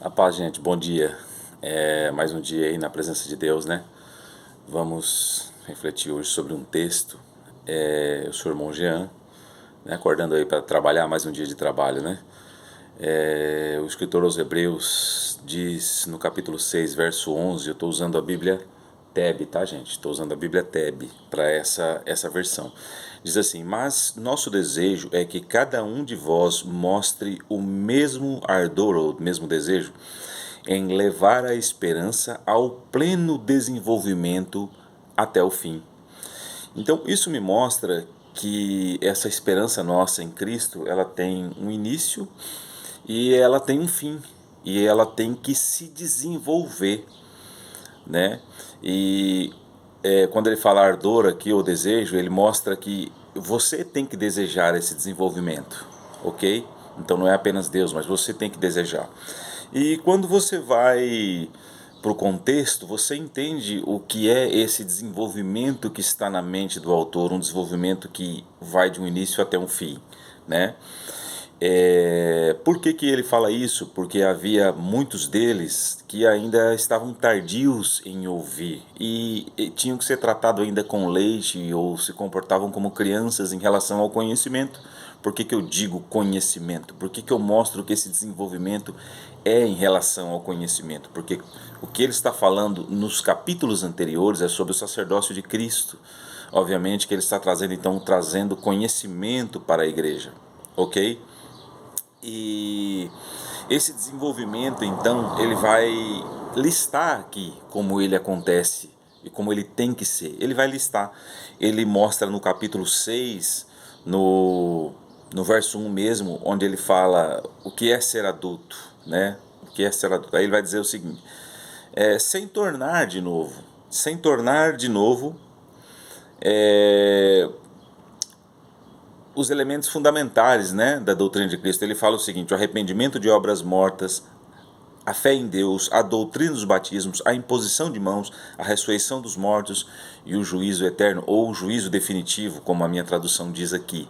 A paz, gente, bom dia. Mais um dia aí na presença de Deus, né? Vamos refletir hoje sobre um texto. Eu sou o irmão Jean, né? Acordando aí para trabalhar, mais um dia de trabalho, né? O escritor aos Hebreus diz no capítulo 6, verso 11. Eu estou usando a Bíblia TEB, tá, gente? Estou usando a Bíblia TEB para essa versão. Diz assim: mas nosso desejo é que cada um de vós mostre o mesmo ardor ou o mesmo desejo em levar a esperança ao pleno desenvolvimento até o fim. Então isso me mostra que essa esperança nossa em Cristo, ela tem um início e ela tem um fim, e ela tem que se desenvolver, né? E quando ele fala ardor aqui, ou desejo, ele mostra que você tem que desejar esse desenvolvimento, ok? Então não é apenas Deus, mas você tem que desejar. E quando você vai para o contexto, você entende o que é esse desenvolvimento que está na mente do autor, um desenvolvimento que vai de um início até um fim, né? Por que ele fala isso? Porque havia muitos deles que ainda estavam tardios em ouvir e tinham que ser tratados ainda com leite ou se comportavam como crianças em relação ao conhecimento. Por que eu digo conhecimento? Por que eu mostro que esse desenvolvimento é em relação ao conhecimento? Porque o que ele está falando nos capítulos anteriores é sobre o sacerdócio de Cristo. Obviamente que ele está trazendo conhecimento para a igreja, ok? E esse desenvolvimento, então, ele vai listar aqui como ele acontece e como ele tem que ser. Ele vai listar. Ele mostra no capítulo 6, no verso 1 mesmo, onde ele fala o que é ser adulto, né? O que é ser adulto. Aí ele vai dizer o seguinte: sem tornar de novo, é, os elementos fundamentais, né, da doutrina de Cristo. Ele fala o seguinte: o arrependimento de obras mortas, a fé em Deus, a doutrina dos batismos, a imposição de mãos, a ressurreição dos mortos e o juízo eterno, ou o juízo definitivo, como a minha tradução diz aqui.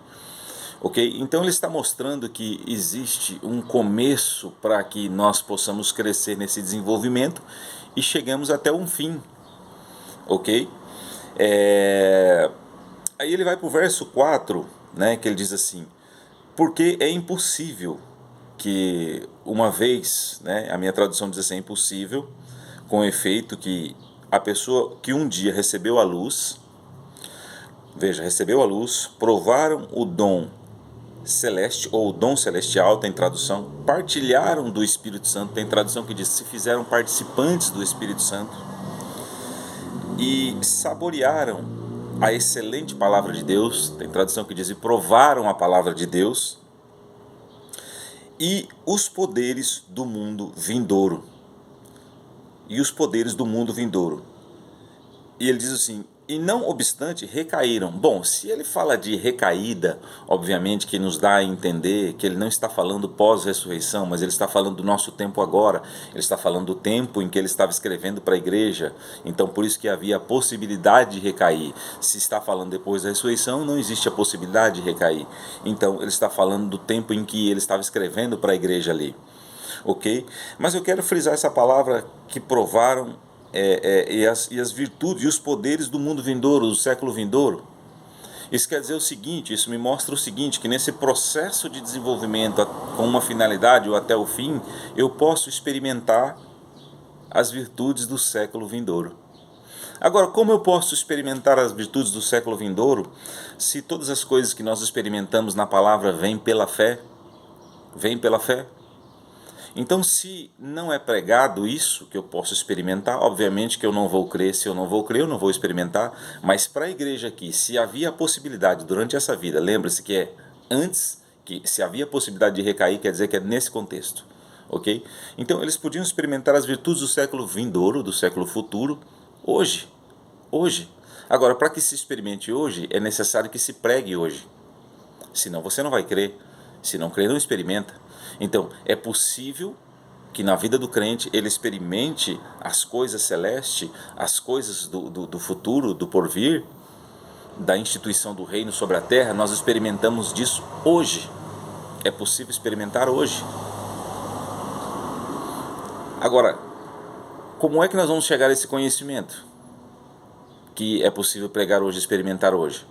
Ok? Então ele está mostrando que existe um começo para que nós possamos crescer nesse desenvolvimento e chegamos até um fim. Ok? Aí ele vai para o verso 4, né, que ele diz assim: porque é impossível que uma vez, né, a minha tradução diz assim: é impossível, com efeito que a pessoa que um dia recebeu a luz, veja, recebeu a luz, provaram o dom celeste, ou o dom celestial, tem tradução, partilharam do Espírito Santo, tem tradução que diz se fizeram participantes do Espírito Santo, e saborearam a excelente palavra de Deus, tem tradução que diz e provaram a palavra de Deus, e os poderes do mundo vindouro. E os poderes do mundo vindouro. E ele diz assim: e não obstante recaíram. Bom, se ele fala de recaída, obviamente que nos dá a entender que ele não está falando pós-ressurreição, mas ele está falando do nosso tempo agora. Ele está falando do tempo em que ele estava escrevendo para a igreja. Então por isso que havia a possibilidade de recair. Se está falando depois da ressurreição, não existe a possibilidade de recair. Então ele está falando do tempo em que ele estava escrevendo para a igreja ali. Ok? Mas eu quero frisar essa palavra que provaram e as virtudes e os poderes do mundo vindouro, do século vindouro. Isso quer dizer o seguinte, isso me mostra o seguinte, que nesse processo de desenvolvimento com uma finalidade ou até o fim, eu posso experimentar as virtudes do século vindouro. Agora, como eu posso experimentar as virtudes do século vindouro se todas as coisas que nós experimentamos na palavra vêm pela fé? Vêm pela fé? Então, se não é pregado isso que eu posso experimentar, obviamente que eu não vou crer. Se eu não vou crer, eu não vou experimentar. Mas para a igreja aqui, se havia a possibilidade durante essa vida, lembre-se que é antes, que se havia a possibilidade de recair, quer dizer que é nesse contexto, ok? Então eles podiam experimentar as virtudes do século vindouro, do século futuro, hoje. Hoje. Agora, para que se experimente hoje, é necessário que se pregue hoje. Senão você não vai crer. Se não crer, não experimenta. Então, é possível que na vida do crente ele experimente as coisas celestes, as coisas do futuro, do porvir, da instituição do reino sobre a terra. Nós experimentamos disso hoje. É possível experimentar hoje. Agora, como é que nós vamos chegar a esse conhecimento que é possível pregar hoje, experimentar hoje?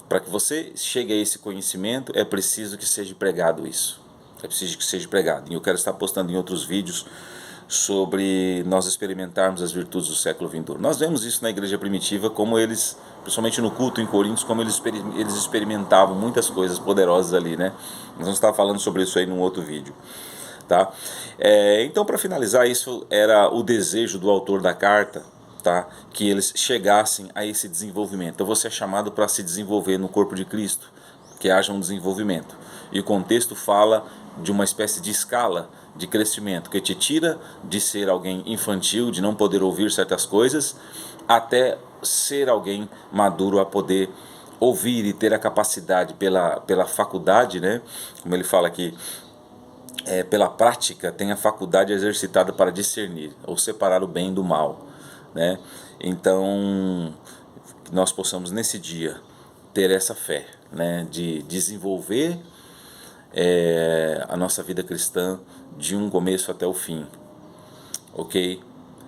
Para que você chegue a esse conhecimento, é preciso que seja pregado isso. É preciso que seja pregado. E eu quero estar postando em outros vídeos sobre nós experimentarmos as virtudes do século vindouro. Nós vemos isso na igreja primitiva, como eles, principalmente no culto em Coríntios, como eles experimentavam muitas coisas poderosas ali, né? Nós vamos estar falando sobre isso aí num outro vídeo. Tá? Então, para finalizar, isso era o desejo do autor da carta, tá? Que eles chegassem a esse desenvolvimento. Então, você é chamado para se desenvolver no corpo de Cristo, que haja um desenvolvimento. E o contexto fala de uma espécie de escala de crescimento, que te tira de ser alguém infantil, de não poder ouvir certas coisas, até ser alguém maduro a poder ouvir e ter a capacidade pela faculdade, né? Como ele fala aqui, pela prática, tem a faculdade exercitada para discernir ou separar o bem do mal, né? Então, que nós possamos nesse dia ter essa fé, né? De desenvolver a nossa vida cristã de um começo até o fim, ok?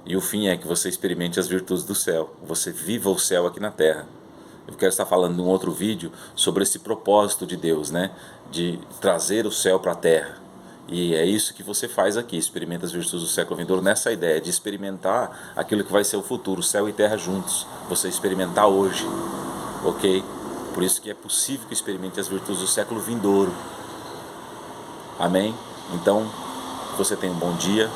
E o fim é que você experimente as virtudes do céu, você viva o céu aqui na terra. Eu quero estar falando em um outro vídeo sobre esse propósito de Deus, né? De trazer o céu para a terra. E é isso que você faz aqui, experimenta as virtudes do século vindouro nessa ideia de experimentar aquilo que vai ser o futuro, céu e terra juntos, você experimentar hoje, ok? Por isso que é possível que experimente as virtudes do século vindouro, amém? Então, você tenha um bom dia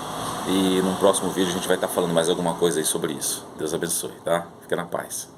e no próximo vídeo a gente vai estar falando mais alguma coisa aí sobre isso. Deus abençoe, tá? Fica na paz.